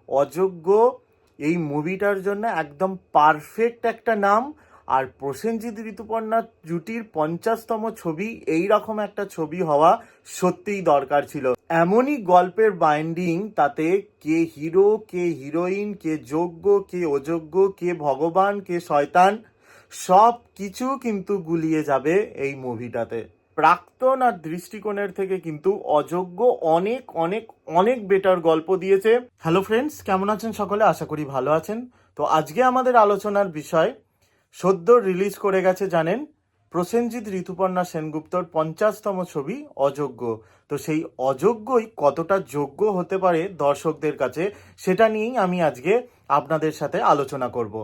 অযোগ্য এই মুভিটার জন্য একদম পারফেক্ট একটা নাম। আর প্রসেনজিৎ ঋতুপর্ণা জুটির 50তম ছবি, এই রকম একটা ছবি হওয়া সত্যিই দরকার ছিল। এমনই গল্পের বাইন্ডিং, তাতে কে হিরো, কে হিরোইন, কে যোগ্য, কে অযোগ্য, কে ভগবান, কে শয়তান, সব কিছু কিন্তু গুলিয়ে যাবে এই মুভিটাতে। প্রাক্তন আর দৃষ্টিকোণের থেকে কিন্তু অযোগ্য অনেক অনেক অনেক বেটার গল্প দিয়েছে। হ্যালো ফ্রেন্ডস, কেমন আছেন সকলে? আশা করি ভালো আছেন। তো আজকে আমাদের আলোচনার বিষয়, সদ্য রিলিজ করে গেছে জানেন প্রসেনজিৎ ঋতুপর্ণা সেনগুপ্তর 50তম ছবি অযোগ্য। তো সেই অযোগ্যই কতটা যোগ্য হতে পারে দর্শকদের কাছে, সেটা নিয়েই আমি আজকে আপনাদের সাথে আলোচনা করব।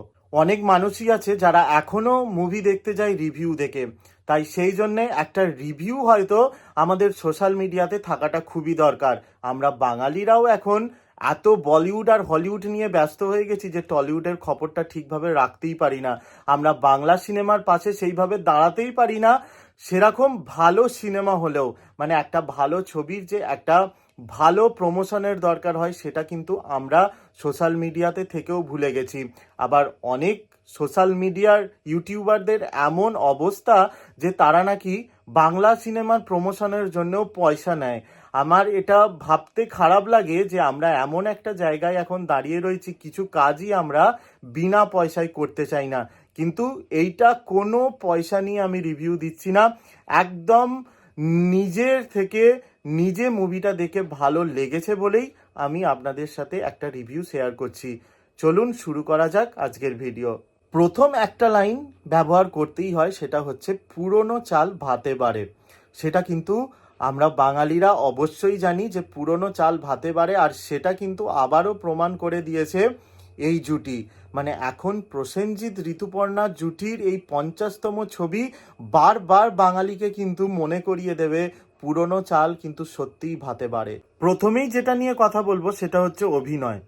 অনেক মানুষই আছে যারা এখনো মুভি দেখতে যায় রিভিউ দেখে, তাই সেই জন্যে একটা রিভিউ হয়তো আমাদের সোশ্যাল মিডিয়াতে থাকাটা খুবই দরকার। আমরা বাঙালিরাও এখন এত বলিউড আর হলিউড নিয়ে ব্যস্ত হয়ে গেছি যে টলিউডের খবরটা ঠিকভাবে রাখতেই পারি না। আমরা বাংলা সিনেমার পাশে সেইভাবে দাঁড়াতেই পারি না। সেরকম ভালো সিনেমা হলেও, মানে একটা ভালো ছবির যে একটা ভালো প্রমোশনের দরকার হয়, সেটা কিন্তু আমরা সোশ্যাল মিডিয়াতে থেকেও ভুলে গেছি। আবার অনেক সোশ্যাল মিডিয়ার ইউটিউবারদের এমন অবস্থা যে তারা নাকি বাংলা সিনেমার প্রমোশনের জন্যও পয়সা নেয়। আমার এটা ভাবতে খারাপ লাগে যে আমরা এমন একটা জায়গায় এখন দাঁড়িয়ে রয়েছি, কিছু কাজই আমরা বিনা পয়সায় করতে চাই না। কিন্তু এইটা কোনো পয়সা নিয়ে আমি রিভিউ দিচ্ছি না, একদম নিজের থেকে নিজে মুভিটা দেখে ভালো লেগেছে বলেই আমি আপনাদের সাথে একটা রিভিউ শেয়ার করছি। চলুন শুরু করা যাক আজকের ভিডিও। প্রথম একটা লাইন ব্যবহার করতেই হয়, সেটা হচ্ছে পুরনো চাল ভাতে বাড়ে। সেটা কিন্তু আমরা বাঙালিরা অবশ্যই জানি যে পুরনো চাল ভাতে বাড়ে, আর সেটা কিন্তু আবারও প্রমাণ করে দিয়েছে এই জুটি। মানে এখন প্রসেনজিৎ ঋতুপর্ণা জুটির এই 50তম ছবি বারবার বাঙালিকে কিন্তু মনে করিয়ে দেবে পুরনো চাল কিন্তু সত্যিই ভাতে বাড়ে। প্রথমেই যেটা নিয়ে কথা বলবো সেটা হচ্ছে অভিনয়।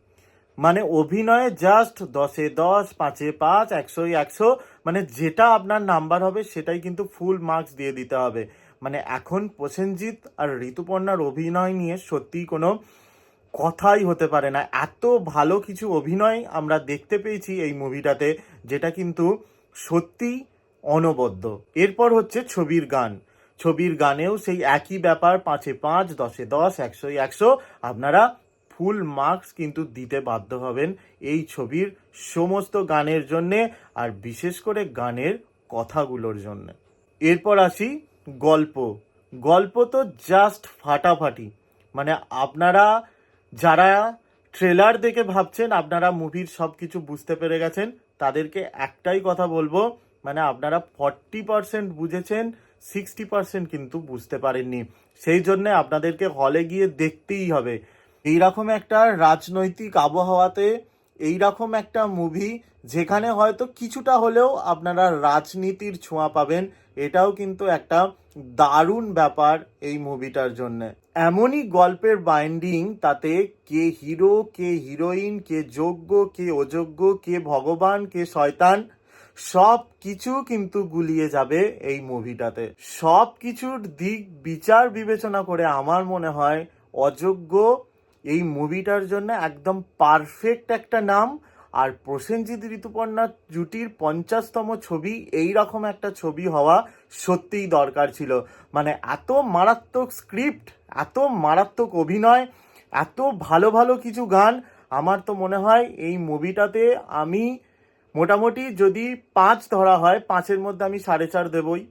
মানে অভিনয়ে জাস্ট 10-এ 10, 5-এ 5, 100-এ 100, মানে যেটা আপনার নাম্বার হবে সেটাই কিন্তু ফুল মার্কস দিয়ে দিতে হবে। মানে এখন প্রসেনজিৎ আর ঋতুপর্ণার অভিনয় নিয়ে সত্যিই কোনো কথাই হতে পারে না। এত ভালো কিছু অভিনয় আমরা দেখতে পেয়েছি এই মুভিটাতে, যেটা কিন্তু সত্যি অনবদ্য। এরপর হচ্ছে ছবির গান। ছবির গানেও সেই একই ব্যাপার, 5-এ 5, 10-এ 10, 100-এ 100। আপনারা ফুল মার্কস কিন্তু দিতে বাধ্য হবেন এই ছবির সমস্ত গানের জন্যে, আর বিশেষ করে গানের কথাগুলোর জন্য। এরপর আসি গল্প। গল্প তো জাস্ট ফাটাফাটি। মানে আপনারা যারা ট্রেলার দেখে ভাবছেন আপনারা মুভির সব কিছু বুঝতে পেরে গেছেন, তাদেরকে একটাই কথা বলবো, মানে আপনারা 40% বুঝেছেন, 60% কিন্তু বুঝতে পারেননি। সেই জন্যে আপনাদেরকে হলে গিয়ে দেখতেই হবে। এইরকম একটা রাজনৈতিক আবহাওয়াতে এইরকম একটা মুভি, যেখানে হয়তো কিছুটা হলেও আপনারা রাজনীতির ছোঁয়া পাবেন, এটাও কিন্তু একটা দারুণ ব্যাপার এই মুভিটার জন্য। এমনই গল্পের বাইন্ডিং, তাতে কে হিরো, কে হিরোইন, কে যোগ্য, কে অযোগ্য, কে ভগবান, কে শয়তান, সব কিছু কিন্তু গুলিয়ে যাবে এই মুভিটাতে। সব কিছুর দিক বিচার বিবেচনা করে আমার মনে হয় অযোগ্য এই মুভিটার জন্য একদম পারফেক্ট একটা নাম। আর প্রসেনজিৎ ঋতুপর্ণা জুটির 50তম ছবি, এই রকম একটা ছবি হওয়া সত্যিই দরকার ছিল। মানে এত মারাত্মক স্ক্রিপ্ট, এত মারাত্মক অভিনয়, এত ভালো ভালো কিছু গান। আমার তো মনে হয় এই মুভিটাতে আমি মোটামুটি যদি 5 ধরা হয়, 5-এর মধ্যে আমি 4.5 দেবই।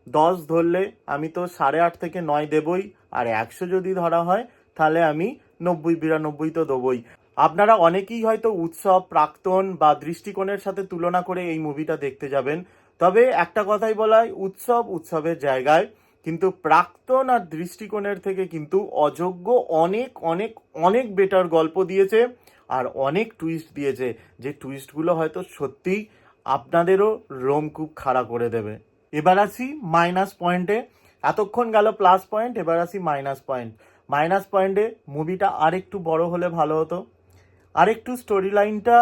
10 ধরলে আমি তো 8.5 থেকে 9 দেবই। আর 100 যদি ধরা হয় তাহলে আমি 90-92 তো দেবই। আপনারা অনেকেই হয়তো উৎসব, প্রাক্তন বা দৃষ্টিকোণের সাথে তুলনা করে এই মুভিটা দেখতে যাবেন। তবে একটা কথাই বলা হয়, উৎসবের জায়গায়, কিন্তু প্রাক্তন আর দৃষ্টিকোণের থেকে কিন্তু অযোগ্য অনেক অনেক অনেক বেটার গল্প দিয়েছে, আর অনেক টুইস্ট দিয়েছে, যে টুইস্টগুলো হয়তো সত্যিই আপনাদেরও রোমকূপ খাড়া করে দেবে। এবার আসি মাইনাস পয়েন্টে। এতক্ষণ গেল প্লাস পয়েন্ট, এবার আসি মাইনাস পয়েন্ট। মাইনাস পয়েন্টে মুভিটা আরেকটু বড় হলে ভালো হতো, আরেকটু স্টোরি লাইনটা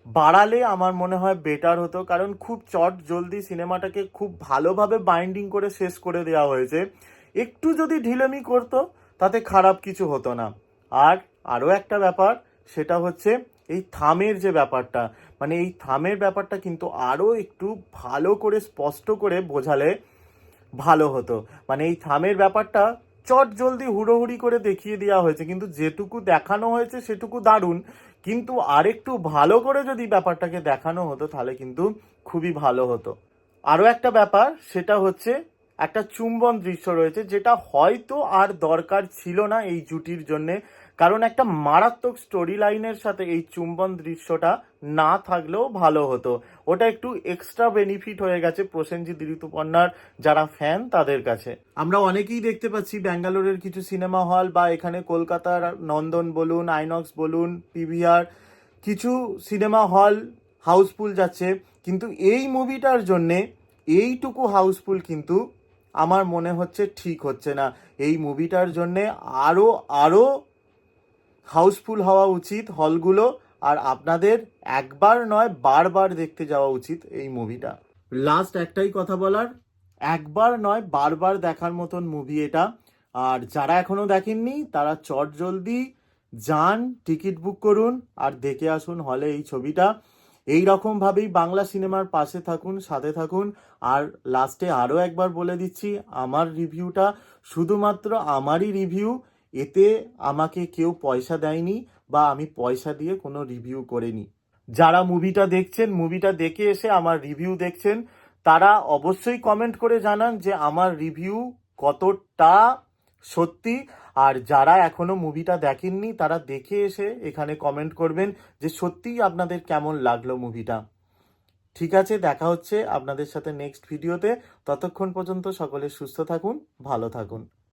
বাড়ালে আমার মনে হয় বেটার হতো। কারণ খুব চট জলদি সিনেমাটাকে খুব ভালোভাবে বাইন্ডিং করে শেষ করে দেওয়া হয়েছে। একটু যদি ঢিলেমি করতো তাতে খারাপ কিছু হতো না। আর আরও একটা ব্যাপার, সেটা হচ্ছে এই থামের যে ব্যাপারটা, মানে এই থামের ব্যাপারটা কিন্তু আরও একটু ভালো করে স্পষ্ট করে বোঝালে ভালো হতো। মানে এই থামের ব্যাপারটা চট জলদি হুড়োহুড়ি করে দেখিয়ে দেওয়া হয়েছে, কিন্তু যেটুকু দেখানো হয়েছে সেটুকু দারুণ, কিন্তু আরেকটু ভালো করে যদি ব্যাপারটাকে দেখানো হতো তাহলে কিন্তু খুবই ভালো হতো। আরও একটা ব্যাপার, সেটা হচ্ছে একটা চুম্বন দৃশ্য রয়েছে, যেটা হয়তো আর দরকার ছিল না এই জুটির জন্যে, কারণ একটা মারাত্মক স্টোরি লাইনের সাথে এই চুম্বন দৃশ্যটা না থাকলেও ভালো হতো। ওটা একটু এক্সট্রা বেনিফিট হয়ে গেছে প্রসেনজিৎ ঋতুপর্ণার যারা ফ্যান তাদের কাছে। আমরা অনেকেই দেখতে পাচ্ছি ব্যাঙ্গালোরের কিছু সিনেমা হল বা এখানে কলকাতার নন্দন বলুন, আইনক্স বলুন, পিভিআর, কিছু সিনেমা হল হাউসফুল যাচ্ছে, কিন্তু এই মুভিটার জন্যে এইটুকু হাউসফুল কিন্তু আমার মনে হচ্ছে ঠিক হচ্ছে না। এই মুভিটার জন্যে আরও আরও হাউসফুল হওয়া উচিত হলগুলো, আর আপনাদের একবার নয় বারবার দেখতে যাওয়া উচিত এই মুভিটা। লাস্ট একটাই কথা বলার, একবার নয় বারবার দেখার মতন মুভি এটা। আর যারা এখনো দেখেননি তারা চট জলদি যান, টিকিট বুক করুন আর দেখে আসুন হলে এই ছবিটা। এই রকমভাবেই বাংলা সিনেমার পাশে থাকুন, সাথে থাকুন। আর লাস্টে আরও একবার বলে দিচ্ছি, আমার রিভিউটা শুধুমাত্র আমারই রিভিউ, এতে আমাকে কেউ পয়সা দেয়নি বা আমি পয়সা দিয়ে কোনো রিভিউ করিনি। যারা মুভিটা দেখছেন, মুভিটা দেখে এসে আমার রিভিউ দেখছেন, তারা অবশ্যই কমেন্ট করে জানান যে আমার রিভিউ কতটা সত্যি। আর যারা এখনো মুভিটা দেখেননি তারা দেখে এসে এখানে কমেন্ট করবেন যে সত্যিই আপনাদের কেমন লাগলো মুভিটা। ঠিক আছে, দেখা হচ্ছে আপনাদের সাথে নেক্সট ভিডিওতে। ততক্ষণ পর্যন্ত সকলে সুস্থ থাকুন, ভালো থাকুন।